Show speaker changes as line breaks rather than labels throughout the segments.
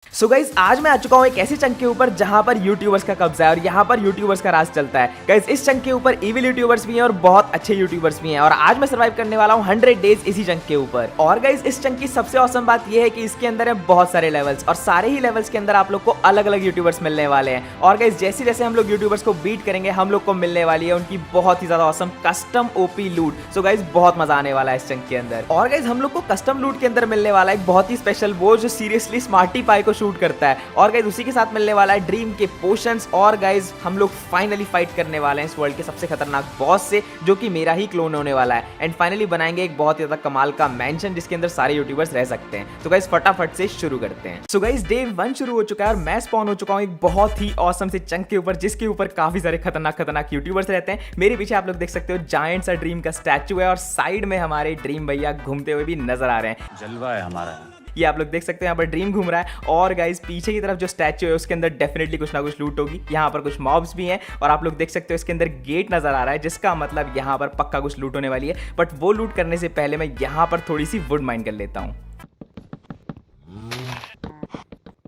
So guys आज मैं आ चुका हूँ एक ऐसे चंक के ऊपर जहां पर यूट्यूबर्स का कब्जा है और यहाँ पर यूट्यूबर्स का राज चलता है। गाइज इस चंक के ऊपर इविल यूट्यूबर्स भी हैं और बहुत अच्छे यूट्यूबर्स भी हैं और आज मैं सर्वाइव करने वाला हूँ 100 डेज इसी चंक के ऊपर। और गाइज इस चंक की सबसे औसम बात यह है कि इसके अंदर है बहुत सारे लेवल्स और सारे ही लेवल्स के अंदर आप लोग को अलग अलग यूट्यूबर्स मिलने वाले हैं। और गाइज जैसे जैसे हम लोग यूट्यूबर्स को बीट करेंगे हम लोग को मिलने वाली है उनकी बहुत ही ज्यादा औसम कस्टम ओपी लूट। सो गाइज बहुत मजा आने वाला है इस चंक के अंदर। और गाइज हम लोग को कस्टम लूट के अंदर मिलने वाला है एक बहुत ही स्पेशल वो जो सीरियसली स्मार्टी पाई को शूट करता है। और गाइज उसी के साथ मिलने वाला है ड्रीम के पोशंस। और गाइज हम लोग फाइनली फाइट करने वाले हैं इस वर्ल्ड के सबसे खतरनाक बॉस से जो कि मेरा ही क्लोन होने वाला है। एंड फाइनली बनाएंगे एक बहुत ही ज्यादा कमाल का मेंशन जिसके अंदर सारे यूट्यूबर्स रह सकते हैं। तो गाइज फटाफट से शुरू करते हैं। सो गाइज डे 1 शुरू हो चुका है और मैं स्पॉन हो चुका हूँ एक बहुत ही ऑसम से चंक के ऊपर जिसके ऊपर काफी सारे खतरनाक यूट्यूबर्स रहते हैं। मेरे पीछे आप लोग देख सकते हो जायंट सा ड्रीम का स्टैचू है और साइड में हमारे ड्रीम भैया घूमते हुए भी नजर आ रहे हैं।
जलवा है हमारा।
ये आप लोग देख सकते हैं यहाँ पर ड्रीम घूम रहा है। और गाइस पीछे की तरफ जो स्टैचू है उसके अंदर डेफिनेटली कुछ ना कुछ लूट होगी। यहाँ पर कुछ मॉब्स भी हैं और आप लोग देख सकते हो इसके अंदर गेट नजर आ रहा है जिसका मतलब यहाँ पर पक्का कुछ लूट होने वाली है। बट वो लूट करने से पहले मैं यहाँ पर थोड़ी सी वुड माइन कर लेता हूँ।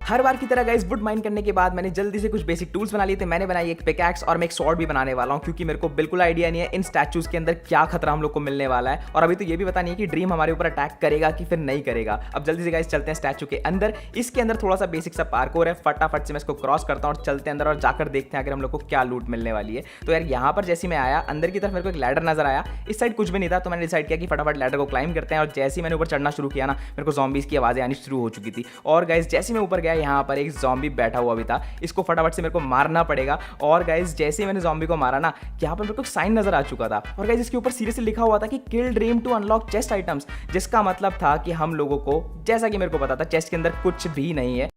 हर बार की तरह गाइस वुड माइन करने के बाद मैंने जल्दी से कुछ बेसिक टूल्स बना लिए थे। मैंने बनाई एक पिकैक्स और मैं एक स्वॉर्ड भी बनाने वाला हूं क्योंकि मेरे को बिल्कुल आइडिया नहीं है इन स्टैचूज के अंदर क्या खतरा हम लोग को मिलने वाला है। और अभी तो ये भी पता नहीं है कि ड्रीम हमारे ऊपर अटैक करेगा कि फिर नहीं करेगा। अब जल्दी से गाइस चलते हैं स्टैचू के अंदर। इसके अंदर थोड़ा सा बेसिक सा पार्कोर है। फटाफट से मैं इसको क्रॉस करता हूँ और चलते हैं अंदर और जाकर देखते हैं अगर हम लोग को क्या लूट मिलने वाली है। तो यार यहाँ पर जैसे मैं आया अंदर की तरफ मेरे को एक लैडर नजर आया। इस साइड कुछ भी नहीं था तो मैंने डिसाइड किया कि फटाफट लैडर को क्लाइम करते हैं। और जैसे ही मैंने ऊपर चढ़ना शुरू किया ना मेरे को ज़ॉम्बीज़ की आवाज़ें आनी शुरू हो चुकी थी। और गाइस जैसे मैं ऊपर गया यहाँ पर एक ज़ॉम्बी बैठा हुआ भी था। इसको फटाफट से मेरे को मारना पड़ेगा। और गाइस जैसे ही मैंने ज़ॉम्बी को मारा ना यहाँ पर मेरे को साइन नजर आ चुका था। और गाइस इसके ऊपर सीरियसली लिखा हुआ था कि kill dream to unlock chest items, जिसका मतलब था कि हम लोगों को, जैसा कि मेरे को पता था, चेस्ट के अंदर कुछ भी नहीं है।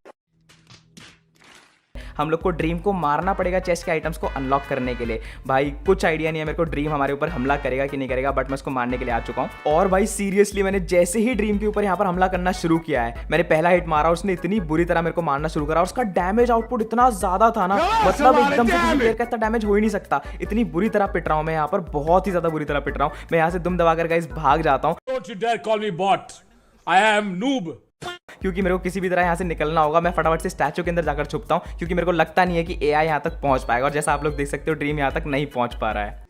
हम लोग को ड्रीम को मारना पड़ेगा चेस्ट के आइटम्स को अनलॉक करने के लिए। भाई कुछ आइडिया नहीं है मेरे को ड्रीम हमारे ऊपर हमला करेगा कि नहीं करेगा, बट मैं उसको मारने के लिए आ चुका हूँ। और भाई सीरियसली मैंने जैसे ही ड्रीम के ऊपर यहाँ पर हमला करना शुरू किया है, मैंने पहला हिट मारा, उसने इतनी बुरी तरह मेरे को मारना शुरू करा और उसका डैमेज आउटपुट इतना ज्यादा था ना, मतलब एकदम से किसी प्लेयर का इतना डैमेज हो ही नहीं सकता। इतनी बुरी तरह पिट रहा हूँ मैं यहाँ पर, बहुत ही ज्यादा बुरी तरह पिट रहा हूँ। मैं यहाँ से दुम दबाकर गाइस भाग जाता हूँ क्योंकि मेरे को किसी भी तरह यहाँ से निकलना होगा। मैं फटाफट से स्टैचू के अंदर जाकर छुपता हूँ क्योंकि मेरे को लगता नहीं है कि एआई यहाँ तक पहुँच पाएगा। और जैसा आप लोग देख सकते हो ड्रीम यहाँ तक नहीं पहुँच पा रहा है।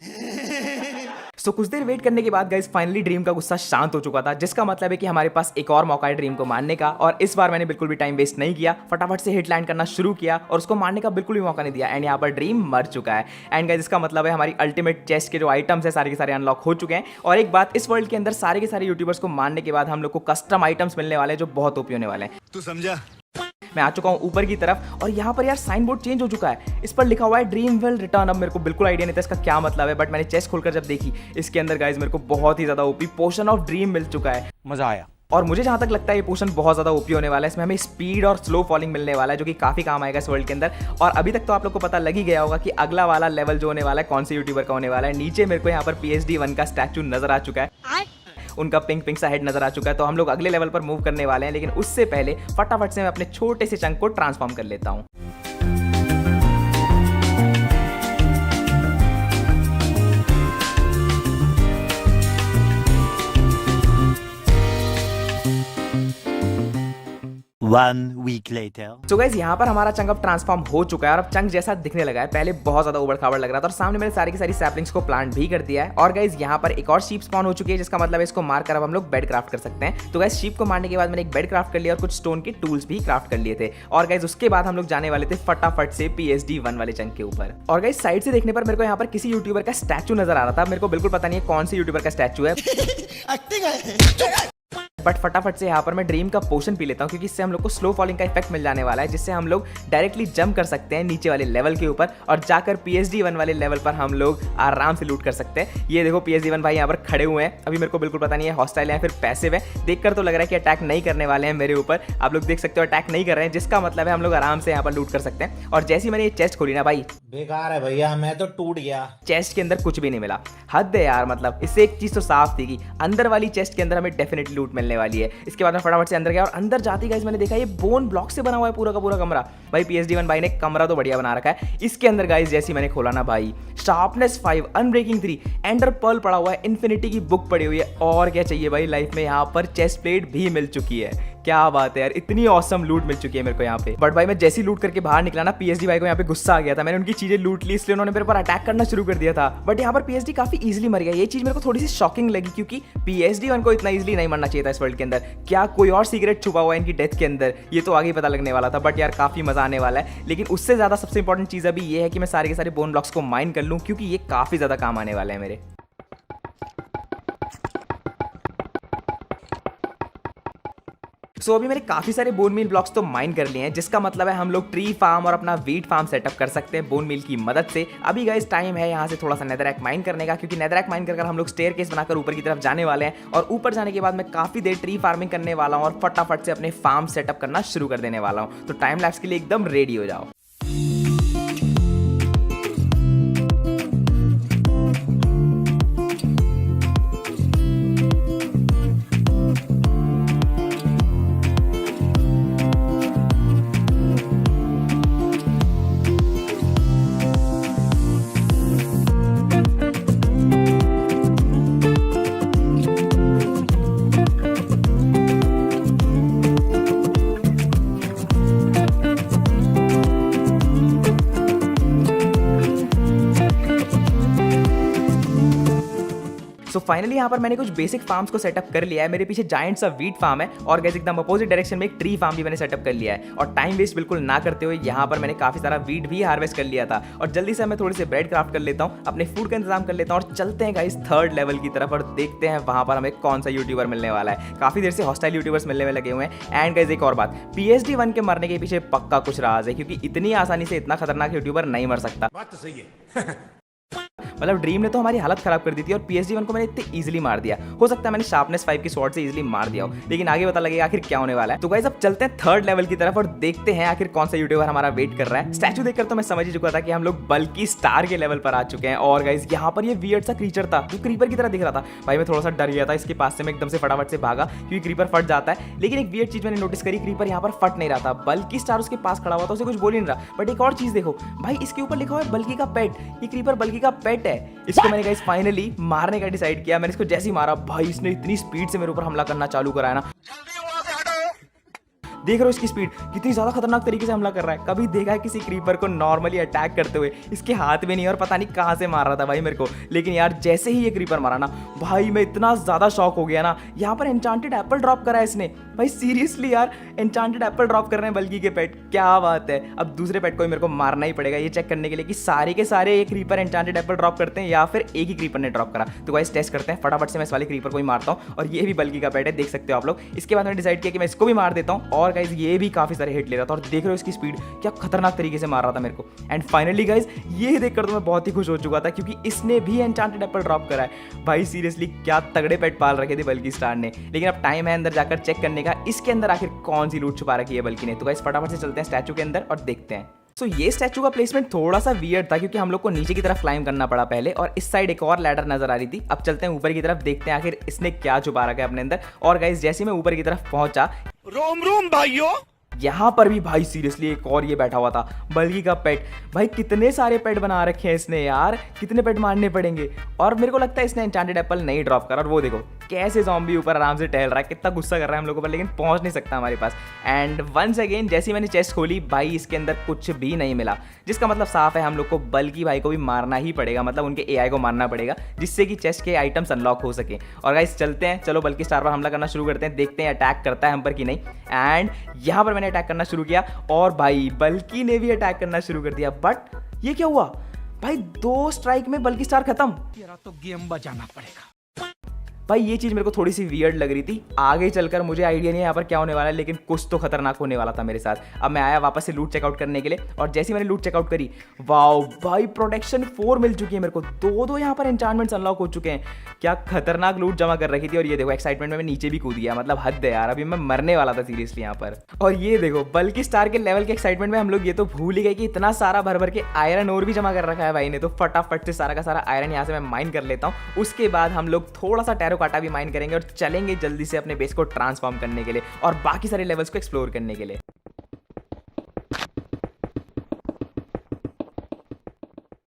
सो कुछ देर वेट करने के बाद गाइस फाइनली ड्रीम का गुस्सा शांत हो चुका था, जिसका मतलब है कि हमारे पास एक और मौका है ड्रीम को मारने का। और इस बार मैंने बिल्कुल भी टाइम वेस्ट नहीं किया, फटाफट से हिट लैंड करना शुरू किया और उसको मारने का बिल्कुल भी मौका नहीं दिया। एंड यहाँ पर ड्रीम मर चुका है। एंड गाइस इसका मतलब है हमारी अल्टीमेट चेस्ट के जो आइटम्स है सारे के सारे अनलॉक हो चुके हैं। और एक बात, इस वर्ल्ड के अंदर सारे के सारे यूट्यूबर्स को मारने के बाद हम लोग को कस्टम आइटम्स मिलने वाले हैं जो बहुत ओपी होने वाले हैं।
तू समझा?
मैं आ चुका हूँ ऊपर की तरफ और यहाँ पर यार साइन बोर्ड चेंज हो चुका है। इस पर लिखा हुआ है ड्रीम विल रिटर्न। अब मेरे को बिल्कुल आइडिया नहीं था इसका क्या मतलब है, बट मैंने चेस्ट खोलकर जब देखी इसके अंदर गाइस मेरे को बहुत ही ज्यादा ओपी पोशन ऑफ ड्रीम मिल चुका है।
मजा आया।
और मुझे जहाँ तक लगता है ये पोशन बहुत ज़्यादा ओपी होने वाला है। इसमें हमें स्पीड और स्लो फॉलिंग मिलने वाला है जो कि काफ़ी काम आएगा इस वर्ल्ड के अंदर। और अभी तक तो आप लोग को पता लग ही गया होगा कि अगला वाला लेवल जो होने वाला है कौन से यूट्यूबर का होने वाला है। नीचे मेरे को यहाँ पर PhD 1 का स्टैचू नजर आ चुका है, उनका पिंक सा हेड नजर आ चुका है। तो हम लोग अगले लेवल पर मूव करने वाले हैं, लेकिन उससे पहले फटाफट से मैं अपने छोटे से चंक को ट्रांसफॉर्म कर लेता हूँ।
One week later.
So guys यहाँ पर हमारा चंक अब ट्रांसफॉर्म हो चुका है और अब चंक जैसा दिखने लगा है। पहले बहुत ज्यादा उबड़ खाबड़ लग रहा था और सामने मैंने सारी की सारी सैपलिंग्स को प्लांट भी कर दिया है। और गाइस यहाँ पर एक और शीप स्पॉन हो चुकी है जिसका मतलब है इसको मारकर अब हम लोग बेड क्राफ्ट कर सकते हैं। तो गाइस शीप को मारने के बाद मैंने एक बेड क्राफ्ट कर लिया और कुछ स्टोन के टूल्स भी क्राफ्ट कर लिए थे। और गाइस उसके बाद हम लोग जाने वाले थे फटाफट से PhD 1 वाले चंक के ऊपर। और गाइस साइड से देखने पर मेरे को यहाँ पर किसी यूट्यूबर का स्टैचू नजर आ रहा था। मेरे को बिल्कुल पता नहीं है कौन से यूट्यूबर का स्टैचू है बट फटाफट से यहाँ पर मैं ड्रीम का पोशन पी लेता हूँ क्योंकि इससे हम लोग को स्लो फॉलिंग का इफेक्ट मिल जाने वाला है, जिससे हम लोग डायरेक्टली जंप कर सकते हैं नीचे वाले लेवल के ऊपर और जाकर PhD 1 वाले लेवल पर हम लोग आराम से लूट कर सकते हैं। ये देखो PhD 1 भाई यहाँ पर खड़े हुए हैं। अभी मेरे को बिल्कुल पता नहीं है हॉस्टाइल है फिर पैसिव है, देखकर तो लग रहा है कि अटैक नहीं करने वाले हैं मेरे ऊपर। आप लोग देख सकते हो अटैक नहीं कर रहे हैं, जिसका मतलब है हम लोग आराम से यहाँ पर लूट कर सकते हैं। और जैसे ही मैंने ये चेस्ट खोली ना भाई,
बेकार है भैया, मैं तो टूट गया।
चेस्ट के अंदर कुछ भी नहीं मिला। हद है यार, मतलब इससे एक चीज तो साफ थी कि अंदर वाली चेस्ट के अंदर हमें डेफिनेटली लूट मिलने वाली है। इसके बाद मैं फटाफट से अंदर गया और अंदर जाते गाइस मैंने देखा ये बोन ब्लॉक से बना हुआ है पूरा का पूरा कमरा। भाई PhD 1 भाई ने कमरा तो बढ़िया बना रखा है। इसके अंदर गाइस जैसे मैंने खोला ना भाई, शार्पनेस 5, अनब्रेकिंग 3, एंडर पर्ल पड़ा हुआ है, इन्फिनिटी की बुक पड़ी हुई है और क्या चाहिए भाई लाइफ में। यहाँ पर चेस्ट प्लेट भी मिल चुकी है। क्या बात है यार, इतनी ऑसम लूट मिल चुकी है मेरे को यहाँ पे। बट भाई मैं जैसी लूट करके बाहर निकला ना, पीएसडी भाई को यहाँ पे गुस्सा आ गया था। मैंने उनकी चीजें लूट ली, इसलिए उन्होंने मेरे पर अटैक करना शुरू कर दिया था। बट यहाँ पर पीएसडी काफी इजीली मर गया। ये चीज मेरे को थोड़ी सी शॉकिंग लगी, क्योंकि पीएसडी वन को इतना इजीली नहीं मरना चाहिए था इस वर्ल्ड के अंदर। क्या कोई और सीक्रेट छुपा हुआ है इनकी डेथ के अंदर, ये तो आगे ही पता लगने वाला था। बट यार काफी मजा आने वाला है। लेकिन उससे ज्यादा सबसे इंपॉर्टेंट चीज अभी ये है कि मैं सारे के सारे बोन ब्लॉक्स को माइन कर लूं, क्योंकि ये काफी ज्यादा काम आने वाले हैं मेरे। सो अभी मैंने काफी सारे बोन मील ब्लॉक्स तो माइन कर लिए हैं, जिसका मतलब है हम लोग ट्री फार्म और अपना वीट फार्म सेटअप कर सकते हैं बोन मील की मदद से। अभी गाइस टाइम है यहाँ से थोड़ा सा नेदररैक माइन करने का, क्योंकि नेदररैक माइन कर हम लोग स्टेयरकेस बनाकर ऊपर की तरफ जाने वाले हैं। और ऊपर जाने के बाद मैं काफी देर ट्री फार्मिंग करने वाला हूँ और फटाफट से अपने फार्म सेटअप करना शुरू कर देने वाला हूँ। तो टाइम लैप्स के लिए एकदम रेडी हो जाओ। सो फाइनली यहाँ पर मैंने कुछ बेसिक फार्म्स को सेटअप कर लिया है। मेरे पीछे जायंट सा वीट फार्म है और गाइस एकदम अपोजिट डायरेक्शन में एक ट्री फार्म भी मैंने सेटअप कर लिया है। और टाइम वेस्ट बिल्कुल ना करते हुए यहाँ पर मैंने काफी सारा वीट भी हार्वेस्ट कर लिया था। और जल्दी से मैं थोड़ी से ब्रेड क्राफ्ट कर लेता हूँ, अपने फूड का इंतजाम कर लेता हूँ और चलते हैं गाइस थर्ड लेवल की तरफ और देखते हैं वहां पर हमें कौन सा यूट्यूबर मिलने वाला है। काफी देर से हॉस्टाइल यूट्यूबर्स मिलने में लगे हुए हैं। एंड गाइस एक और बात, पीएसडी वन के मरने के पीछे पक्का कुछ राज है, क्योंकि इतनी आसानी से इतना खतरनाक यूट्यूबर नहीं मर सकता।
बात तो सही है।
मतलब ड्रीम ने तो हमारी हालत खराब कर दी थी और पीएसडी वन को मैंने इतने इजीली मार दिया। हो सकता है मैंने शार्पनेस 5 की स्वॉर्ड से इजीली मार दिया हो, लेकिन आगे पता लगेगा आखिर क्या होने वाला है। तो गाइस अब चलते हैं थर्ड लेवल की तरफ और देखते हैं आखिर कौन सा यूट्यूबर हमारा वेट कर रहा है। स्टैचू देखकर तो मैं समझ ही चुका था कि हम लोग बल्कि स्टार के लेवल पर आ चुके हैं। और गाइस यहाँ पर ये वियर्ड सा क्रीचर था जो क्रीपर की तरह दिख रहा था। भाई मैं थोड़ा सा डर गया था इसके पास से, मैं एकदम से फटाफट से भागा क्योंकि क्रीपर फट जाता है। लेकिन एक वियर्ड चीज मैंने नोटिस करी, क्रीपर यहाँ पर फट नहीं रहा था, बल्कि स्टार उसके पास खड़ा हुआ था, उसे कुछ बोल ही नहीं रहा। बट एक और चीज देखो भाई, इसके ऊपर लिखा हुआ है बल्कि का पेट। ये क्रीपर बल्कि का पेट है। इसको मैंने गाइस फाइनली मारने का डिसाइड किया। मैंने इसको जैसे ही मारा, भाई इसने इतनी स्पीड से मेरे ऊपर हमला करना चालू करा है ना। देख रहे हो इसकी स्पीड, कितनी ज्यादा खतरनाक तरीके से हमला कर रहा है। कभी देखा है किसी क्रीपर को नॉर्मली अटैक करते हुए? इसके हाथ में नहीं और पता नहीं कहां से मार रहा था भाई मेरे को। लेकिन यार जैसे ही ये क्रीपर मारा ना भाई, मैं इतना ज्यादा शॉक हो गया ना। यहाँ पर एन्चांटेड एप्पल ड्रॉप करा है इसने। भाई सीरियसली यार, एन्चांटेड एप्पल ड्रॉप कर रहे हैं बल्कि के पेट, क्या बात है। अब दूसरे पेट को ही मेरे को मारना ही पड़ेगा ये चेक करने के लिए कि सारे के सारे ये क्रीपर एन्चांटेड एप्पल ड्रॉप करते हैं या फिर एक ही क्रीपर ने ड्रॉप करा। तो गाइस टेस्ट करते हैं, फटाफट से मैं इस वाले क्रीपर को ही मारता हूँ। और ये भी बल्कि का पेट है, देख सकते हो आप लोग। इसके बाद मैंने डिसाइड किया कि मैं इसको भी मार देता हूँ। और गाइस ये भी काफी सारे हिट ले रहा था और देख रहे हो इसकी स्पीड, क्या खतरनाक तरीके से मार रहा था मेरे को। एंड फाइनली गाइस ये देखकर तो मैं बहुत ही खुश हो चुका था, क्योंकि इसने भी एन्चांटेड एप्पल ड्रॉप करा है। भाई सीरियसली क्या तगड़े पेट पाल रखे थे बल्कि स्टार ने। लेकिन अब टाइम है अंदर जाकर चेक करने का, इसके अंदर आखिर कौन सी लूट छुपा रखी है बल्कि ने। तो गाइस फटाफट से चलते हैं स्टैचू के अंदर और देखते हैं। तो ये स्टैचू का प्लेसमेंट थोड़ा सा वियर्ड था, क्योंकि हम लोग को नीचे की तरफ क्लाइम करना पड़ा पहले, और इस साइड एक और लैडर नजर आ रही थी। अब चलते हैं ऊपर की तरफ, देखते हैं आखिर इसने क्या छुपा रखा है अपने अंदर। और गाइस जैसे मैं ऊपर की तरफ पहुंचा,
रोम रोम भाइयों,
यहाँ पर भी भाई सीरियसली एक और ये बैठा हुआ था बल्कि का पेट। भाई कितने सारे पेट बना रखे हैं इसने यार, कितने पेट मारने पड़ेंगे। और मेरे को लगता है इसने एन्चांटेड एप्पल नहीं ड्रॉप करा। और वो देखो कैसे ज़ॉम्बी ऊपर आराम से टहल रहा है, कितना गुस्सा कर रहा है हम लोगों पर, लेकिन पहुंच नहीं सकता हमारे पास। एंड वंस अगेन जैसे ही मैंने चेस्ट खोली, भाई इसके अंदर कुछ भी नहीं मिला, जिसका मतलब साफ है हम लोग को बल्कि भाई को भी मारना ही पड़ेगा, मतलब उनके एआई को मारना पड़ेगा, जिससे कि चेस्ट के आइटम्स अनलॉक हो सके। और गाइस चलते हैं, चलो बल्कि स्टार पर हमला करना शुरू करते हैं, देखते हैं अटैक करता है हम पर कि नहीं। एंड यहाँ पर मैंने अटैक करना शुरू किया और भाई बल्कि ने भी अटैक करना शुरू कर दिया। बट ये क्या हुआ भाई, 2 स्ट्राइक में बल्कि स्टार खत्म।
तेरा तो गेम बजाना पड़ेगा।
भाई ये चीज़ मेरे को थोड़ी सी वियर्ड लग रही थी। आगे चलकर मुझे आइडिया नहीं है यहाँ पर क्या होने वाला है, लेकिन कुछ तो खतरनाक होने वाला था मेरे साथ। अब मैं आया वापस से लूट चेकआउट करने के लिए, और जैसे ही मैंने लूट चेकआउट करी, वाओ भाई प्रोटेक्शन 4 मिल चुकी है मेरे को। 2 यहाँ पर एन्चांटमेंट्स अनलॉक हो चुके हैं। क्या खतरनाक लूट जमा कर रखी थी। और ये देखो एक्साइटमेंट में मैं नीचे भी कूद गया, मतलब हद है यार, अभी मैं मरने वाला था सीरियसली यहाँ पर। और ये देखो बल्कि स्टार के लेवल के एक्साइटमेंट में हम लोग ये तो भूल ही गए कि इतना सारा भर भर के आयरन और भी जमा कर रखा है भाई ने। तो फटाफट से सारा का सारा आयरन यहाँ से मैं माइन कर लेता हूँ। उसके बाद हम लोग थोड़ा सा टेराकोटा भी माइन करेंगे और चलेंगे जल्दी से अपने बेस को ट्रांसफॉर्म करने के लिए और बाकी सारे लेवल्स को एक्सप्लोर करने के लिए।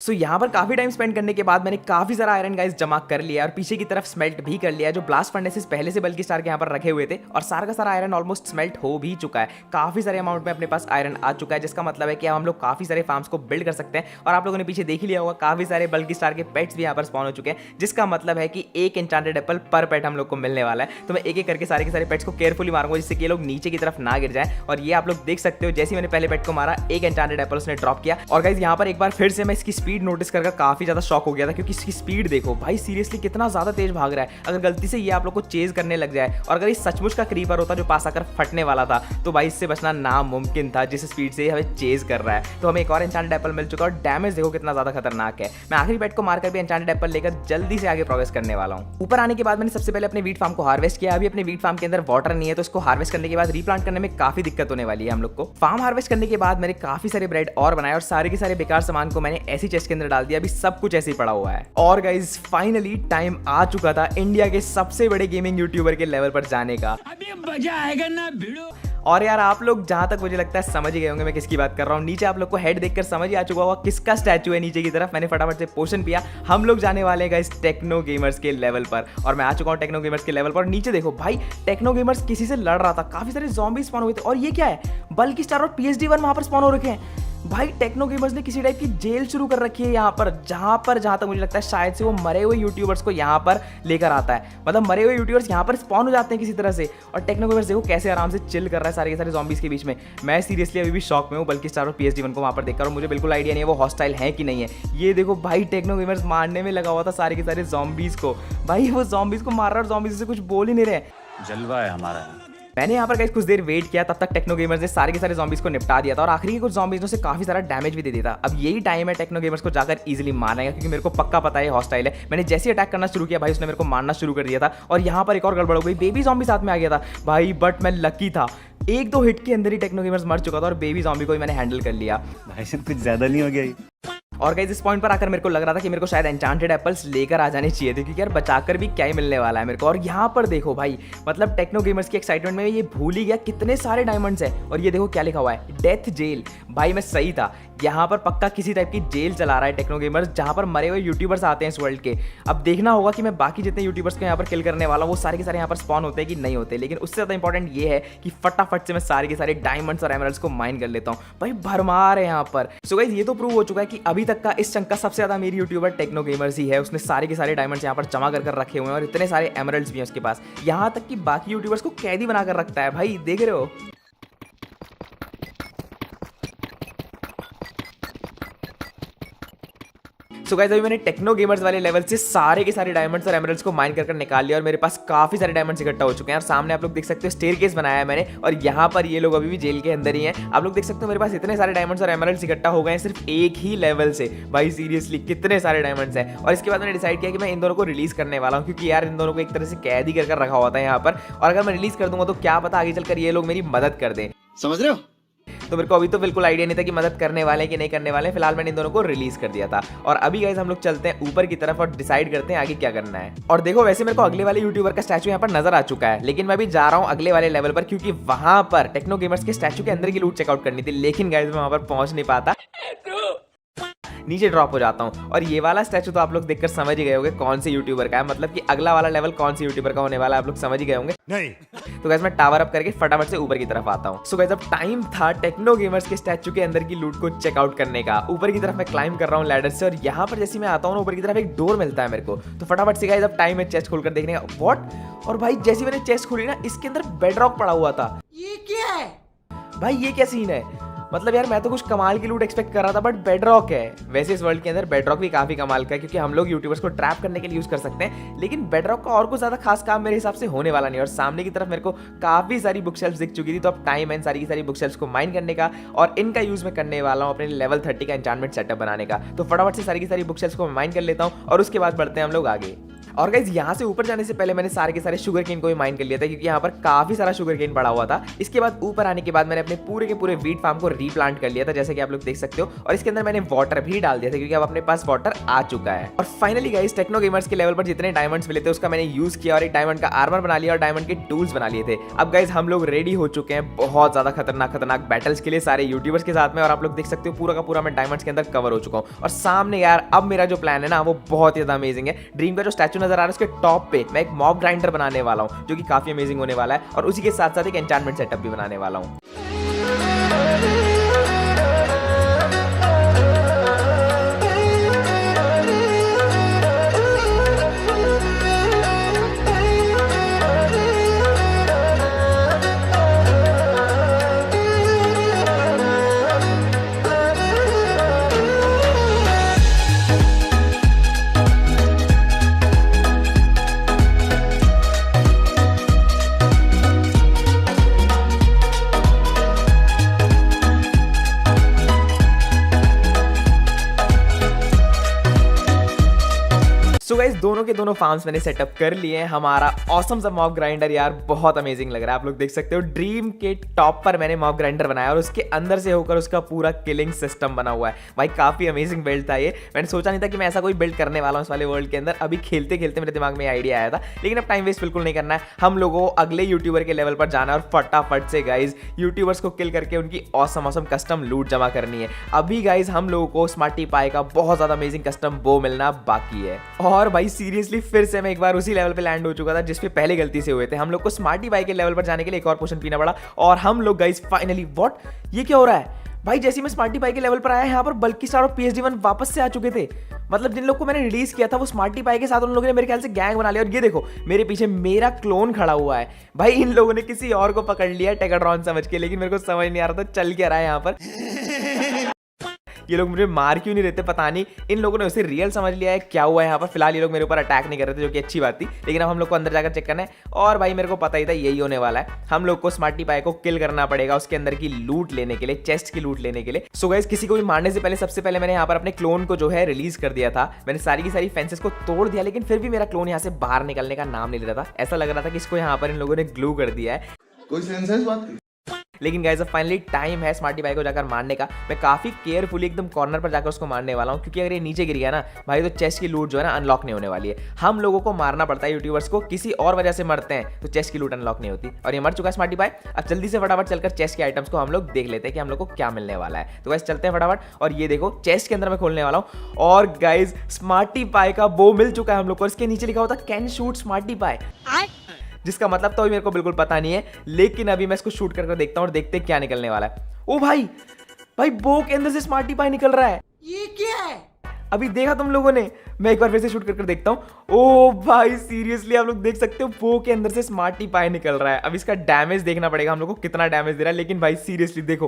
सो यहाँ पर काफी टाइम स्पेंड करने के बाद मैंने काफी सारा आयरन गाइस जमा कर लिया और पीछे की तरफ स्मेल्ट भी कर लिया, जो ब्लास्ट फर्नेसेस पहले से बल्कि स्टार के यहाँ पर रखे हुए थे, और सारा का सारा आयरन ऑलमोस्ट स्मेल्ट हो भी चुका है। काफी सारे अमाउंट में अपने पास आयरन आ चुका है, जिसका मतलब है कि अब हम लोग काफी सारे फार्म्स को बिल्ड कर सकते हैं। और आप लोगों ने पीछे देख ही लिया होगा काफी सारे बल्कि स्टार के पेट्स भी यहाँ पर स्पॉन हो चुके हैं, जिसका मतलब है कि एक एन्चांटेड एप्पल पर पेट हम लोग को मिलने वाला है। तो मैं एक एक करके सारे के सारे पेट्स को केयरफुली मारूंगा, जिससे कि ये लोग नीचे की तरफ ना गिर जाए। और ये आप लोग देख सकते हो, जैसे मैंने पहले पेट को मारा एक एन्चांटेड एप्पल उसने ड्रॉप किया। और गाइस यहाँ पर एक बार फिर से मैं इसकी स्पीड नोटिस कर काफी ज्यादा शॉक हो गया था, क्योंकि इसकी स्पीड देखो भाई, सीरियसली कितना ज्यादा तेज भाग रहा है। अगर गलती से ये आप लोग को चेज करने लग जाए और अगर ये सचमुच का क्रीपर होता जो पास आकर फटने वाला था, तो भाई इससे बचना नामुमकिन था, जिस स्पीड से हमें चेज कर रहा है। तो हमें एक और एन्चांटेड एप्पल मिल चुका है और डैमेज देखो कितना ज्यादा खतरनाक है। मैं आखिरी पेट को मारकर भी एन्चांटेड एप्पल लेकर जल्दी से आगे प्रोग्रेस करने वाला हूँ। ऊपर आने के बाद मैंने सबसे पहले अपने वीट फार्म को हार्वेस्ट किया। अभी अपने वीट फार्म के अंदर वाटर नहीं है, तो इसको हार्वेस्ट करने के बाद रीप्लांट करने में काफी दिक्कत होने वाली है हम लोग को। फार्म हार्वेस्ट करने के बाद मैंने काफी सारे ब्रेड और बनाए और सारे के सारे बेकार सामान को मैंने ऐसी चेस्ट के अंदर डाल दिया। अभी सब कुछ ऐसे ही पड़ा हुआ है। और गाइज फाइनली टाइम आ चुका था इंडिया के सबसे बड़े गेमिंग यूट्यूबर के लेवल पर जाने का।
अभी मजा आएगा ना भिड़ो।
और यार आप लोग जहां तक मुझे लगता है समझ ही गए होंगे मैं किसकी बात कर रहा हूँ। नीचे आप लोग को हेड देखकर समझ ही आ चुका होगा किसका स्टैचू है नीचे की तरफ। मैंने फटाफट से पोशन पिया। हम लोग जाने वाले हैं गाइस टेक्नो गेमर्स के लेवल पर, और मैं आ चुका हूँ टेक्नो गेमर्स के लेवल पर। नीचे देखो भाई, टेक्नो गेमर्स किसी से लड़ रहा था, काफी सारे ज़ॉम्बी स्पॉन हुए थे। और ये क्या है, बल्कि स्टार और PhD-1 वहां पर स्पॉन हो रखे हैं। भाई टेक्नो गेमर्स ने किसी टाइप की जेल शुरू कर रखी है यहाँ पर, जहां तक मुझे लगता है शायद से वो मरे हुए यूट्यूबर्स को यहाँ पर लेकर आता है। मतलब मरे हुए यूट्यूबर्स यहाँ पर स्पॉन हो जाते हैं किसी तरह से, और टेक्नो गेमर्स देखो कैसे आराम से चिल कर रहा है सारे के सारे ज़ॉम्बीज के बीच में। मैं सीरियसली अभी भी शॉक में हूँ, बल्कि स्टार और PhD-1 को वहाँ पर देखकर, और मुझे बिल्कुल आइडिया नहीं है वो हॉस्टाइल है कि नहीं है। ये देखो भाई, टेक्नो गेमर्स मारने में लगा हुआ था सारे के सारे ज़ॉम्बीज को। भाई वो ज़ॉम्बीज को मार रहा है और ज़ॉम्बीज से कुछ बोल ही नहीं रहे।
जलवा है हमारा।
मैंने यहाँ पर गाइस कुछ देर वेट किया, तब तक टेक्नो गेमर्स ने सारे के सारे ज़ॉम्बीज को निपटा दिया था, और आखिरी के कुछ ज़ॉम्बीज़ों से काफी सारा डैमेज भी दे दिया था। अब यही टाइम है टेक्नो गेमर्स को जाकर इजीली मारने का, क्योंकि मेरे को पक्का पता है हॉस्टाइल है। मैंने जैसे अटैक करना शुरू किया भाई, उसने मेरे को मारना शुरू कर दिया था। और यहाँ पर एक और गड़बड़ हो गई, बेबी ज़ॉम्बी साथ में आ गया था भाई, बट मैं लकी था, एक दो हिट के अंदर ही टेक्नो गेमर्स मर चुका था और बेबी ज़ॉम्बी को ही मैंने हैंडल कर लिया।
भाई साहब कुछ ज्यादा नहीं हो गया ये?
और गाइस इस पॉइंट पर आकर मेरे को लग रहा था कि मेरे को शायद एन्चांटेड एप्पल्स लेकर आ जाने चाहिए थे, क्योंकि यार बचाकर भी क्या ही मिलने वाला है मेरे को। और यहाँ पर देखो भाई, मतलब टेक्नो गेमर्स की एक्साइटमेंट में ये भूल ही गया कितने सारे डायमंड्स हैं। और ये देखो क्या लिखा हुआ है, डेथ जेल। भाई मैं सही था, यहाँ पर पक्का किसी टाइप की जेल चला रहा है टेक्नो गेमर्स, जहाँ पर मरे हुए यूट्यूबर्स आते हैं इस वर्ल्ड के। अब देखना होगा कि मैं बाकी जितने यूट्यूबर्स को यहाँ पर किल करने वाला हूँ वो सारे के सारे यहाँ पर स्पॉन होते हैं कि नहीं होते। लेकिन उससे ज़्यादा इंपॉर्टेंट ये है कि फटाफट से मैं सारे के सारे डायमंड्स और एमरल्ड्स को माइन कर लेता हूँ। भाई भरमार है यहाँ पर। सो गाइस ये तो प्रूव हो चुका है कि अभी तक का इस चंक का सबसे ज़्यादा मेरी यूट्यूबर टेक्नो गेमर्स ही है। उसने सारे के सारे डायमंड्स यहाँ पर जमा कर रखे हुए हैं और इतने सारे एमरल्ड्स भी हैं उसके पास, यहाँ तक कि बाकी यूट्यूबर्स को कैदी बनाकर रखता है। भाई देख रहे हो। सो गाइस अभी मैंने टेक्नो गेमर्स वाले लेवल से सारे के सारे डायमंड्स और एमरल्ड्स को माइन कर निकाल लिया, और मेरे पास काफी सारे डायमंड्स इकट्ठा हो चुके हैं। और सामने आप लोग देख सकते हो स्टेयरकेस बनाया है मैंने, और यहाँ पर ये लोग अभी भी जेल के अंदर ही हैं। आप लोग देख सकते हो मेरे पास इतने सारे डायमंड्स और एमरल्ड्स इकट्ठा हो गए हैं सिर्फ एक ही लेवल से। भाई सीरियसली कितने सारे डायमंड्स हैं। और इसके बाद मैंने डिसाइड किया कि मैं इन दोनों को रिलीज करने वाला हूँ, क्योंकि यार इन दोनों को एक तरह से कैद ही कर रखा हुआ था यहाँ पर, और अगर मैं रिलीज कर दूंगा तो क्या पता आगे चलकर ये लोग मेरी मदद कर दें।
समझ रहे हो?
तो मेरे को अभी तो बिल्कुल आइडिया नहीं था कि मदद करने वाले हैं कि नहीं करने वाले। फिलहाल मैंने इन दोनों को रिलीज कर दिया था, और अभी गाइस हम लोग चलते हैं ऊपर की तरफ और डिसाइड करते हैं आगे क्या करना है। और देखो वैसे मेरे को अगले वाले यूट्यूबर का स्टैचू यहाँ पर नजर आ चुका है, लेकिन मैं अभी जा रहा हूँ अगले वाले लेवल पर, क्योंकि वहां पर टेक्नो गेमर्स के स्टैचू के अंदर की लूट चेकआउट करनी थी। लेकिन गाइस मैं वहां पर पहुंच नहीं पाता, नीचे ड्रॉप हो जाता हूँ। और ये वाला स्टैचू तो आप लोग देखकर समझ ही गए होंगे कौन से यूट्यूबर का है, मतलब कि अगला वाला लेवल कौन से यूट्यूबर का होने वाला है आप लोग समझ ही गए होंगे।
नहीं
तो गाइस मैं टावर अप करके फटाफट से ऊपर की तरफ आता हूँ। सो गाइस अब टाइम था टेक्नो गेमर्स के स्टैचू के अंदर की लूट को चेकआउट करने का। ऊपर की तरफ मैं क्लाइम कर रहा हूँ लैडर से, और यहाँ पर जैसे मैं आता हूँ ऊपर की तरफ एक डोर मिलता है मेरे को। तो फटाफट से गाइस अब टाइम है चेस्ट खोलकर देखने का। व्हाट? और भाई जैसे मैंने चेस्ट खोली ना, इसके अंदर बेडरॉक पड़ा हुआ था।
ये क्या है
भाई ये क्या सीन है? मतलब यार मैं तो कुछ कमाल की लूट एक्सपेक्ट कर रहा था, बट बेडरॉक है। वैसे इस वर्ल्ड के अंदर बेडरॉक भी काफी कमाल का है, क्योंकि हम लोग यूट्यूबर्स को ट्रैप करने के लिए यूज कर सकते हैं। लेकिन बेडरॉक का और कुछ ज्यादा खास काम मेरे हिसाब से होने वाला नहीं। और सामने की तरफ मेरे को काफी सारी बुक शेल्फ्स दिख चुकी थी, तो अब टाइम है सारी की सारी बुक शेल्फ्स को माइन करने का, और इनका यूज मैं करने वाला हूँ अपने लेवल 30 का एन्चांटमेंट सेटअप बनाने का। तो फटाफट से सारी की सारी बुक शेल्फ्स को माइन कर लेता हूँ, और उसके बाद बढ़ते हैं हम लोग आगे। और गाइज यहाँ से ऊपर जाने से पहले मैंने सारे के सारे शुगर केन को भी माइन कर लिया था, क्योंकि यहाँ पर काफी सारा शुगर केन पड़ा हुआ था। इसके बाद ऊपर आने के बाद मैंने अपने पूरे के पूरे वीट फार्म को रीप्लांट कर लिया था, जैसे कि आप लोग देख सकते हो। और इसके अंदर मैंने वाटर भी डाल दिया था, क्योंकि अब अपने पास वाटर आ चुका है। और फाइनली गाइज टेक्नो गेमर्स के लेवल पर जितने डायमंड्स मिले थे उसका मैंने यूज किया और एक डायमंड का आर्मर बना लिया और डायमंड के टूल्स बना लिए थे। अब गाइज हम लोग रेडी हो चुके हैं बहुत ज्यादा खतरनाक बैटल्स के लिए सारे यूट्यूबर्स के साथ में। और आप लोग देख सकते हो पूरा का पूरा मैं डायमंड्स के अंदर कवर हो चुका हूँ। और सामने यार अब मेरा जो प्लान है ना वो बहुत ही ज्यादा अमेजिंग है। ड्रीम का जो स्टैचू नजर आ रहा है उसके टॉप पे मैं एक मॉब ग्राइंडर बनाने वाला हूँ, जो कि काफी अमेजिंग होने वाला है। और उसी के साथ साथ एक एन्चेंटमेंट सेटअप भी बनाने वाला हूँ। सो गाइस दोनों के दोनों फार्म्स मैंने सेटअप कर लिए हैं। हमारा ऑसम सा मॉब ग्राइंडर यार बहुत अमेजिंग लग रहा है। आप लोग देख सकते हो ड्रीम के टॉप पर मैंने मॉब ग्राइंडर बनाया और उसके अंदर से होकर उसका पूरा किलिंग सिस्टम बना हुआ है। भाई काफी अमेजिंग बिल्ड था ये। मैंने सोचा नहीं था कि मैं ऐसा कोई बिल्ड करने वाला हूँ इस वाले वर्ल्ड के अंदर। अभी खेलते खेलते मेरे दिमाग में आइडिया आया था, लेकिन अब टाइम वेस्ट बिल्कुल नहीं करना है। हम लोगों को अगले यूट्यूबर के लेवल पर जाना है और फटाफट से गाइज यूट्यूबर्स को किल करके उनकी ऑसम कस्टम लूट जमा करनी है। अभी गाइज हम लोगों को स्मार्टी पाई का बहुत ज्यादा अमेजिंग कस्टम बो मिलना बाकी है। और भाई सीरियसली फिर से मैं एक बार उसी लेवल पे लैंड हो चुका था जिस पे पहले गलती से हुए थे। हम लोग को स्मार्टी बाई के लेवल पर जाने के लिए एक और पोशन पीना पड़ा और हम लोग गाइस फाइनली व्हाट ये क्या हो रहा है भाई। जैसे मैं स्मार्टी बाई के लेवल पर आया यहाँ पर बल्कि स्टार और PhD1 वापस से आ चुके थे। मतलब जिन लोग को मैंने रिलीज किया था वो स्मार्टी पाई के साथ उन लोगों ने मेरे ख्याल से गैंग बना लिया। और ये देखो मेरे पीछे मेरा क्लोन खड़ा हुआ है। भाई इन लोगों ने किसी और को पकड़ लिया टेगाट्रॉन समझ के, लेकिन मेरे को समझ नहीं आ रहा था चल क्या रहा है यहाँ पर। ये लोग मुझे मार क्यों नहीं रहते पता नहीं। इन लोगों ने उसे रियल समझ लिया है क्या हुआ है यहाँ पर। फिलहाल ये लोग मेरे ऊपर अटैक नहीं कर रहे थे, जो कि अच्छी बात थी। लेकिन अब हम लोग को अंदर जाकर चेक करना है। और भाई मेरे को पता ही था यही होने वाला है। हम लोग को स्मार्टी पाई को किल करना पड़ेगा उसके अंदर की लूट लेने के लिए, चेस्ट की लूट लेने के लिए। सो गाइस किसी को भी मारने से पहले सबसे पहले मैंने यहाँ पर अपने क्लोन को जो है रिलीज कर दिया था। मैंने सारी की सारी फेंसेस को तोड़ दिया, लेकिन फिर भी मेरा क्लोन यहाँ से बाहर निकलने का नाम नहीं ले रहा था। ऐसा लग रहा था कि इसको यहाँ पर इन लोगों ने ग्लू कर दिया है।
कोई सेंस है इस बात की?
लेकिन गाइस अब फाइनली टाइम है स्मार्टी बाई को जाकर मारने का। मैं काफी केयरफुली एकदम कॉर्नर पर जाकर उसको मारने वाला हूँ, क्योंकि अगर ये नीचे गिर गया ना भाई तो चेस्ट की लूट जो है ना अनलॉक नहीं होने वाली है। हम लोगों को मारना पड़ता है यूट्यूबर्स को, किसी और वजह से मरते हैं तो चेस्ट की लूट अनलॉक नहीं होती। और ये मर चुका है स्मार्टी बाई। अब जल्दी से फटाफट चलकर चेस्ट के आइटम्स को हम लोग देख लेते हैं कि हम लोग को क्या मिलने वाला है। तो गाइस चलते हैं फटाफट। और ये देखो चेस्ट के अंदर मैं खोलने वाला हूँ। और गाइस स्मार्टी पाई का बो मिल चुका है हम लोग को। इसके नीचे लिखा होता कैन शूट स्मार्टी पाई, जिसका मतलब तो मेरे को बिल्कुल पता नहीं है। लेकिन अभी मैं इसको शूट करके देखता हूँ और देखते हैं क्या निकलने वाला है। ओ भाई भाई बो के अंदर से स्मार्टी पाई निकल रहा है।
ये क्या है?
अभी देखा तुम लोगों ने? मैं एक बार फिर से शूट कर देखता हूँ। ओ भाई सीरियसली आप लोग देख सकते हो बो के अंदर से स्मार्टी पाई निकल रहा है। अब इसका डैमेज देखना पड़ेगा हम लोग को कितना डैमेज दे रहा है। लेकिन भाई सीरियसली देखो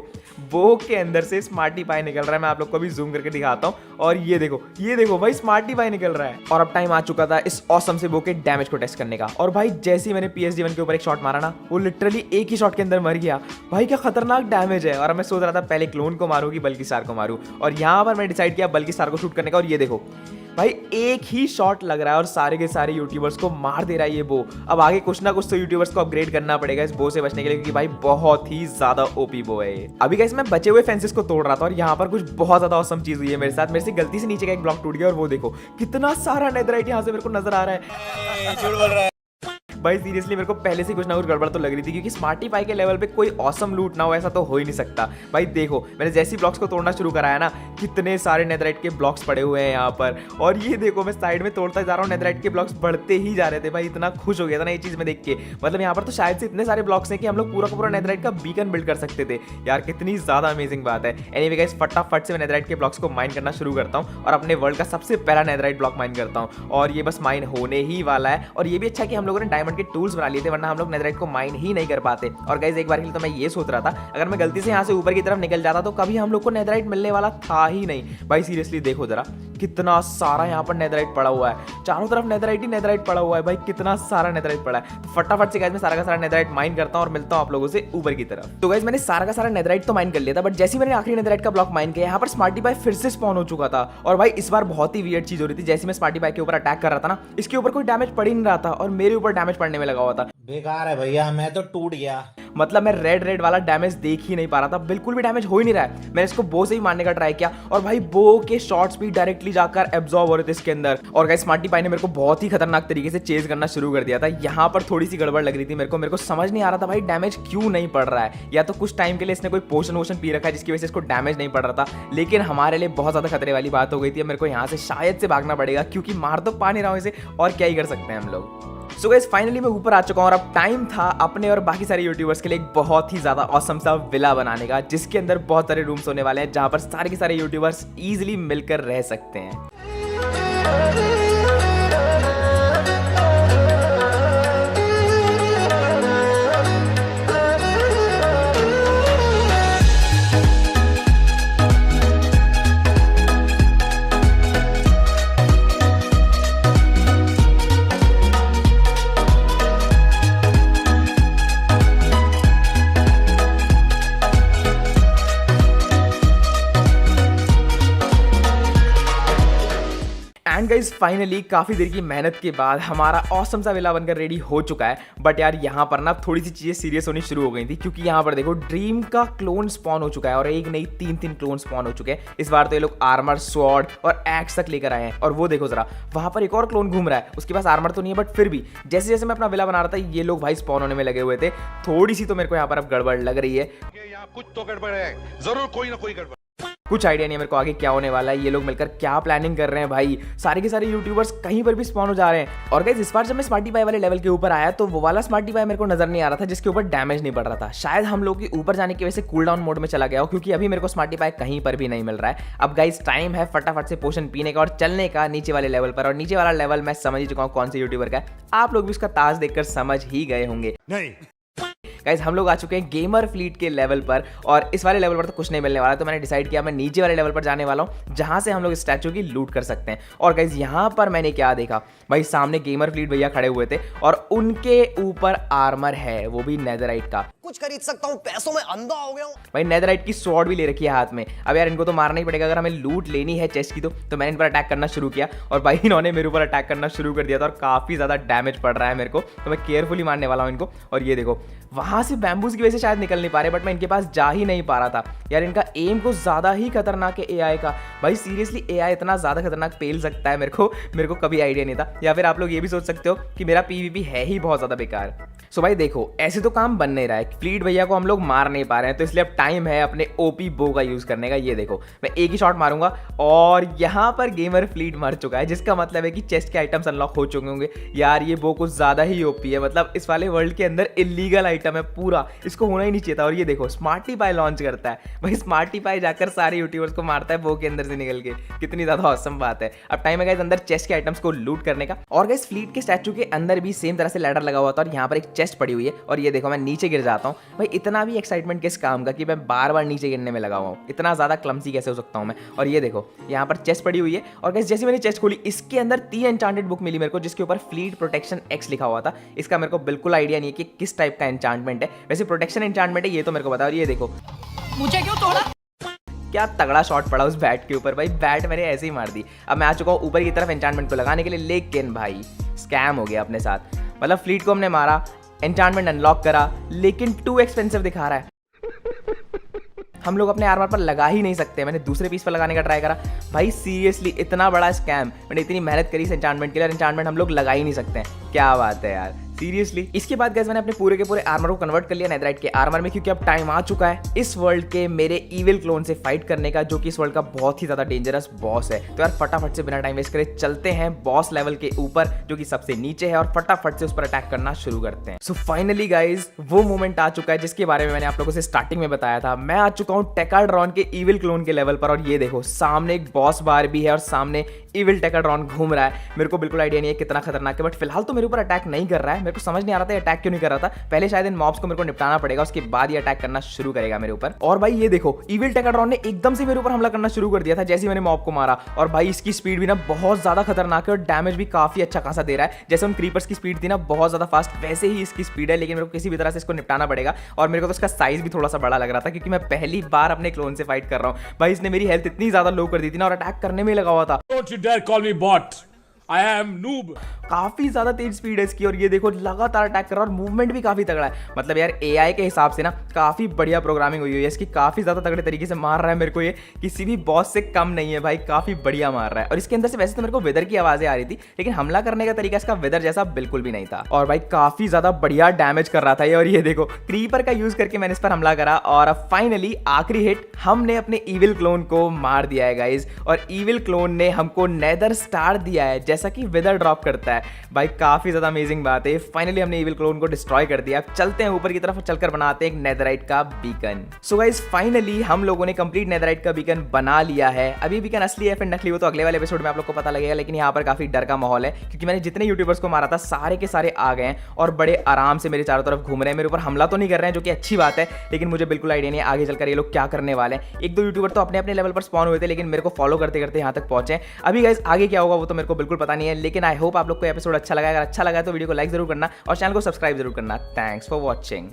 बो के अंदर से स्मार्टी पाई निकल रहा है। मैं आप लोग को अभी जूम करके दिखाता हूँ। और ये देखो भाई स्मार्टी पाई निकल रहा है। और अब टाइम आ चुका था इस ऑसम से बो के डैमेज को टेस्ट करने का। और भाई जैसे ही मैंने PhD1 के ऊपर एक शॉट मारा ना वो लिटरली एक ही शॉट के अंदर मर गया। भाई क्या खतरनाक डैमेज है। और मैं सोच रहा था पहले क्लोन को मारूं कि बल्कि स्टार को मारूं। और यहाँ पर मैं डिसाइड किया बल्कि स्टार को शूट करने का। और ये देखो भाई एक ही शॉट लग रहा है और सारे के सारे यूट्यूबर्स को मार दे रहा है ये बो। अब आगे कुछ ना कुछ तो यूट्यूबर्स को अपग्रेड करना पड़ेगा इस बो से बचने के लिए, क्योंकि भाई बहुत ही ज्यादा ओपी बो है ये। अभी गाइस मैं बचे हुए फेंसेस को तोड़ रहा था और यहाँ पर कुछ बहुत ज्यादा औसम चीज हुई है मेरे साथ। मेरे से गलती से नीचे का एक ब्लॉक टूट गया और वो देखो कितना सारा नेदराइट यहाँ से मेरे को नजर आ रहा है। भाई सीरियसली मेरे को पहले से कुछ ना कुछ गड़बड़ तो लग रही थी, क्योंकि स्मार्टी पाई के लेवल पे कोई ऑसम लूट ना हो ऐसा तो हो ही नहीं सकता। भाई देखो मैंने जैसी ब्लॉक्स को तोड़ना शुरू कराया ना कितने सारे नेदराइट के ब्लॉक्स पड़े हुए हैं यहाँ पर। और ये देखो मैं साइड में तोड़ता जा रहा हूँ, नेदराइट के ब्लॉक्स बढ़ते ही जा रहे थे। भाई इतना खुश हो गया था ना ये चीज में देख के। मतलब यहाँ पर तो शायद से इतने सारे ब्लॉक्स हैं कि हम लोग पूरा का पूरा नेदराइट का बीकन बिल्ड कर सकते थे। यार कितनी ज्यादा अमेजिंग बात है। एनीवे गाइस फटाफट से मैं नेदराइट के ब्लॉक्स को माइन करना शुरू करता हूँ और अपने वर्ल्ड का सबसे पहला नेदराइट ब्लॉक माइन करता हूँ। और ये बस माइन होने ही वाला है। और ये भी अच्छा कि हम लोगों ने डायमंड के टूल्स बना लिए थे, वरना हम लोग नेदराइट को माइन ही नहीं कर पाते। और गाइस एक बार के लिए तो मैं ये सोच रहा था अगर मैं गलती से यहाँ से ऊपर की तरफ निकल जाता तो कभी हम लोग को नेदराइट मिलने वाला था ही नहीं। भाई सीरियसली देखो जरा कितना सारा यहाँ पर नेदराइट पड़ा हुआ है, चारों तरफ नेदराइट ही नेदराइट पड़ा हुआ है भाई, कितना सारा नेदराइट पड़ा है। तो फटाफट से गाइस मैं सारा का सारा नेदराइट माइन करता हूँ और मिलता हूँ आप लोगों से ऊपर की तरफ। तो गाइस मैंने सारा का सारा नेदराइट तो माइन कर लिया था, बट जैसे ही मैंने आखिरी नेदराइट का ब्लॉक माइन किया, यहाँ पर स्मार्टी पाई फिर से स्पॉन हो चुका था। और भाई इस बार बहुत ही वियर्ड चीज हो रही थी, जैसे मैं स्मार्टी पाई के ऊपर अटैक कर रहा था ना, इसके ऊपर कोई डैमेज पड़ ही नहीं रहा था और मेरे ऊपर डैमेज पड़ने में लगा हुआ था।
बेकार है भैया, मैं तो टूट गया।
मतलब मैं रेड वाला डैमेज देख ही नहीं पा रहा था, बिल्कुल भी डैमेज हो ही नहीं रहा है। मैंने इसको बो से ही मारने का ट्राई किया और भाई बो के शॉट्स भी डायरेक्टली जाकर एब्जॉर्ब हो रहे थे इसके अंदर। और गाइस स्मार्टी पाई ने मेरे को बहुत ही खतरनाक तरीके से चेज करना शुरू कर दिया था। यहाँ पर थोड़ी सी गड़बड़ लग रही थी मेरे को समझ नहीं आ रहा था भाई डैमेज क्यों नहीं पड़ रहा है, या तो कुछ टाइम के लिए इसने कोई पोशन वोशन पी रखा है जिसकी वजह से इसको डैमेज नहीं पड़ रहा था। लेकिन हमारे लिए बहुत ज्यादा खतरे वाली बात हो गई थी, मेरे को यहाँ से शायद से भागना पड़ेगा क्योंकि मार तो पा नहीं रहा हूँ इसे, और क्या ही कर सकते हैं हम लोग। सो गाइस फाइनली मैं ऊपर आ चुका हूँ और अब टाइम था अपने और बाकी सारे यूट्यूबर्स के लिए एक बहुत ही ज्यादा ऑसम सा विला बनाने का, जिसके अंदर बहुत सारे रूम्स होने वाले हैं जहां पर सारे के सारे यूट्यूबर्स इजीली मिलकर रह सकते हैं। एंड गाइस फाइनली काफी देर की मेहनत के बाद हमारा ऑसम सा विला बनकर रेडी हो चुका है। बट यार यहाँ पर ना थोड़ी सी चीजें सीरियस होनी शुरू हो गई थी, क्योंकि यहाँ पर देखो ड्रीम का क्लोन स्पॉन हो चुका है और एक नहीं तीन क्लोन स्पॉन हो चुके हैं। इस बार तो ये लोग आर्मर, स्वॉर्ड और एक्स तक लेकर आए हैं। और वो देखो जरा वहां पर एक और क्लोन घूम रहा है, उसके पास आर्मर तो नहीं है, बट फिर भी जैसे जैसे मैं अपना विला बना रहा था ये लोग भाई स्पॉन होने में लगे हुए थे। थोड़ी सी तो मेरे को यहाँ पर अब गड़बड़ लग रही है,
यहाँ कुछ तो गड़बड़ है, जरूर कोई ना कोई गड़बड़।
कुछ आइडिया नहीं है मेरे को आगे क्या होने वाला है। ये लोग मिलकर क्या प्लानिंग कर रहे हैं भाई, सारे के सारे यूट्यूबर्स कहीं पर भी स्पॉन हो जा रहे हैं। और गाइस इस बार जब मैं स्मार्टी पाई वाले लेवल के ऊपर आया तो वो वाला स्मार्टी पाई मेरे को नजर नहीं आ रहा था जिसके ऊपर डैमेज नहीं पड़ रहा था। शायद हम लोग के ऊपर जाने की वजह से कूल डाउन मोड में चला गया हो, क्योंकि अभी मेरे को स्मार्टी पाई कहीं पर भी नहीं मिल रहा है। अब गाइस टाइम है फटाफट से पोशन पीने का और चलने का नीचे वाले लेवल पर। और नीचे वाला लेवल मैं समझ ही चुका हूँ कौन से यूट्यूबर का है, आप लोग भी उसका ताज देखकर समझ ही गए होंगे।
नहीं
गाइस हम लोग आ चुके हैं गेमर फ्लीट के लेवल पर, और इस वाले लेवल पर तो कुछ नहीं मिलने वाला, तो मैंने डिसाइड किया मैं नीचे वाले लेवल पर जाने वाला हूं जहां से हम लोग स्टैचू की लूट कर सकते हैं। और गाइस यहां पर मैंने क्या देखा भाई, सामने गेमर फ्लीट भैया खड़े हुए थे और उनके ऊपर आर्मर है, वो भी नेदराइट का।
कुछ खरीद सकता हूँ, पैसों में अंधा हो गया हूँ
भाई नेदराइट की स्वॉर्ड भी ले रखी है हाथ में। अब यार इनको तो मारना ही पड़ेगा अगर हमें लूट लेनी है चेस्ट की। तो मैंने इन पर अटैक करना शुरू किया और भाई इन्होंने मेरे ऊपर अटैक करना शुरू कर दिया था और काफी ज्यादा डैमेज पड़ रहा है मेरे को, तो मैं केयरफुली मारने वाला हूँ इनको। और ये देखो वहां से बैम्बूज की वजह से शायद निकल नहीं पा रहे, बट मैं इनके पास जा ही नहीं पा रहा था यार। इनका एम को ज्यादा ही खतरनाक है एआई का। भाई सीरियसली एआई इतना ज्यादा खतरनाक पेल सकता है मेरे को कभी आइडिया नहीं था। या फिर आप लोग ये भी सोच सकते हो कि मेरा पीवीपी है ही बहुत ज्यादा बेकार। सो भाई देखो ऐसे तो काम बन नहीं रहा है, फ्लीट भैया को हम लोग मार नहीं पा रहे हैं, तो इसलिए अब टाइम है अपने ओपी बो का यूज करने का। ये देखो मैं एक ही शॉट मारूंगा और यहाँ पर गेमर फ्लीट मर चुका है, जिसका मतलब है कि चेस्ट के आइटम्स अनलॉक हो चुके होंगे। यार ये बो कुछ ज्यादा ही ओपी है, मतलब इस वाले वर्ल्ड के अंदर इलीगल आइटम है पूरा, इसको होना ही नहीं चाहिए था। और ये देखो स्मार्टी पाई लॉन्च करता है भाई, स्मार्टी पाई जाकर सारे यूट्यूबर्स को मारता है बो के अंदर से निकल के, कितनी ज्यादा ऑसम बात है। अब टाइम है गाइस अंदर चेस्ट के आइटम्स को लूट करने का। और गाइस फ्लीट के स्टैचू के अंदर भी सेम तरह से लैडर लगा हुआ था और यहाँ पर एक चेस्ट पड़ी हुई है। और ये देखो मैं नीचे गिर जाता हूँ भाई, इतना भी एक्साइटमेंट किस काम का कि मैं बार बार नीचे गिरने में लगा हुआ हूँ, इतना ज्यादा क्लमसी कैसे हो सकता हूँ मैं। और ये देखो यहाँ पर चेस्ट पड़ी हुई है और गाइस जैसे मैंने चेस्ट खोली इसके अंदर 3 एन्चांटेड बुक मिली मेरे को, जिसके ऊपर फ्लीट प्रोटेक्शन एक्स लिखा हुआ था। इसका मेरे को बिल्कुल आइडिया नहीं है कि किस टाइप का एन्चांटमेंट है, वैसे प्रोटेक्शन एन्चांटमेंट है ये तो मेरे को पता है। और ये देखो
मुझे क्यों तोड़ा?
क्या तगड़ा शॉट पड़ा उस बैट के ऊपर भाई, बैट मैंने ऐसे ही मार दी। अब मैं आ चुका हूँ ऊपर की तरफ एन्चांटमेंट को लगाने के लिए, लेकिन भाई स्कैम हो गया अपने साथ। मतलब फ्लीट को हमने मारा, एन्चांटमेंट अनलॉक करा, लेकिन टू एक्सपेंसिव दिखा रहा है। हम लोग अपने आर्मर पर लगा ही नहीं सकते, मैंने दूसरे पीस पर लगाने का ट्राई करा। भाई सीरियसली इतना बड़ा स्कैम, मैंने इतनी मेहनत करी इस एन्चांटमेंट के लिए, एन्चांटमेंट हम लोग लगा ही नहीं सकते हैं। क्या बात है यार सीरियसली। इसके बाद गाइस मैंने अपने पूरे के पूरे आर्मर को कन्वर्ट कर लिया नेदराइट के आर्मर में, क्योंकि अब टाइम आ चुका है इस वर्ल्ड के मेरे इविल क्लोन से फाइट करने का, जो कि इस वर्ल्ड का बहुत ही ज्यादा डेंजरस बॉस है। तो यार फटाफट से बिना टाइम वेस्ट करे चलते हैं बॉस लेवल के ऊपर, जो कि सबसे नीचे है, और फटाफट से उस पर अटैक करना शुरू करते हैं। सो फाइनली गाइस वो मोमेंट आ चुका है जिसके बारे में मैंने आप लोगों से स्टार्टिंग में बताया था। मैं आ चुका हूँ टेकाड्रॉन के इविल क्लोन के लेवल पर, और ये देखो सामने एक बॉस बार भी है और सामने इविल टेकाड्रॉन घूम रहा है। मेरे को बिल्कुल आइडिया नहीं है कितना खतरनाक है, बट फिलहाल तो मेरे ऊपर अटैक नहीं कर रहा है। मेरे को समझ नहीं आ रहा था अटैक क्यों नहीं कर रहा था। पहले शायद इन मॉब्स को मेरे को निपटाना पड़ेगा, उसके बाद ये अटैक करना शुरू करेगा मेरे ऊपर। और भाई ये देखो, इविल टेकाड्रॉन ने एकदम से मेरे ऊपर हमला करना शुरू कर दिया था जैसे ही मैंने मॉब को मारा। और भाई इसकी स्पीड भी ना बहुत ज्यादा खतरनाक है और डैमेज भी काफी अच्छा खासा दे रहा है। जैसे उन क्रीपर्स की स्पीड थी ना बहुत ज्यादा फास्ट, वैसे ही इसकी स्पीड है। लेकिन मेरे को किसी भी तरह से इसको निपटाना पड़ेगा। और मेरे को तो इसका साइज भी थोड़ा सा बड़ा लग रहा था क्योंकि मैं पहली बार अपने क्लोन से फाइट कर रहा हूँ। भाई इसने मेरी हेल्थ इतनी ज्यादा लो कर दी थी ना और अटैक करने में लगा हुआ था।
Don't you dare call me bot. I am noob.
काफी ज्यादा तेज स्पीड है इसकी और ये देखो लगातार अटैक कर रहा है और मूवमेंट भी काफी तगड़ा है। मतलब यार एआई के हिसाब से ना काफी बढ़िया प्रोग्रामिंग हुई है इसकी, काफी ज्यादा तगड़े तरीके से मार रहा है मेरे को। ये किसी भी बॉस से कम नहीं है भाई, काफी बढ़िया मार रहा है। और इसके अंदर से वैसे तो मेरे को वेदर की आवाजें आ रही थी, लेकिन हमला करने का तरीका इसका वेदर जैसा बिल्कुल भी नहीं था। और भाई काफी ज्यादा बढ़िया डैमेज कर रहा था ये। और ये देखो क्रीपर का यूज करके मैंने इस पर हमला करा और अब फाइनली आखिरी हिट हमने अपने इविल क्लोन को मार दिया है गाइज। और इविल क्लोन ने हमको नेदर स्टार दिया है जैसा कि वेदर ड्रॉप करता है। भाई काफी ज्यादा अमेजिंग बात है। फाइनली हमने इविल क्लोन को डिस्ट्रॉय कर दिया। अब चलते हैं ऊपर की तरफ, चलकर बनाते हैं एक नेदराइट का बीकन। सो गाइस फाइनली हम लोगों ने कंप्लीट नेदराइट का बीकन बना लिया है। अभी बीकन असली है फिर नकली, वो तो अगले वाले एपिसोड में आप लोग को पता लगेगा। लेकिन यहाँ पर काफी डर का माहौल है क्योंकि मैंने जितने यूट्यूबर्स को मारा था सारे के सारे आ गए हैं और बड़े आराम से मेरे चारों तरफ घूम रहे हैं। मेरे ऊपर हमला तो नहीं कर रहे हैं जो कि अच्छी बात है, लेकिन मुझे बिल्कुल आइडिया नहीं है आगे चलकर ये लोग क्या करने वाले हैं। एक दो यूट्यूबर तो अपने अपने लेवल पर स्पॉन हुए थे लेकिन मेरे को फॉलो करते करते यहाँ तक पहुंचे। अभी गाइस आगे क्या होगा वो तो मेरे को बिल्कुल पता नहीं है, लेकिन आई होप आप लोग को एपिसोड अच्छा लगा। अगर अच्छा लगा तो वीडियो को लाइक जरूर करना और चैनल को सब्सक्राइब जरूर करना। Thanks for watching.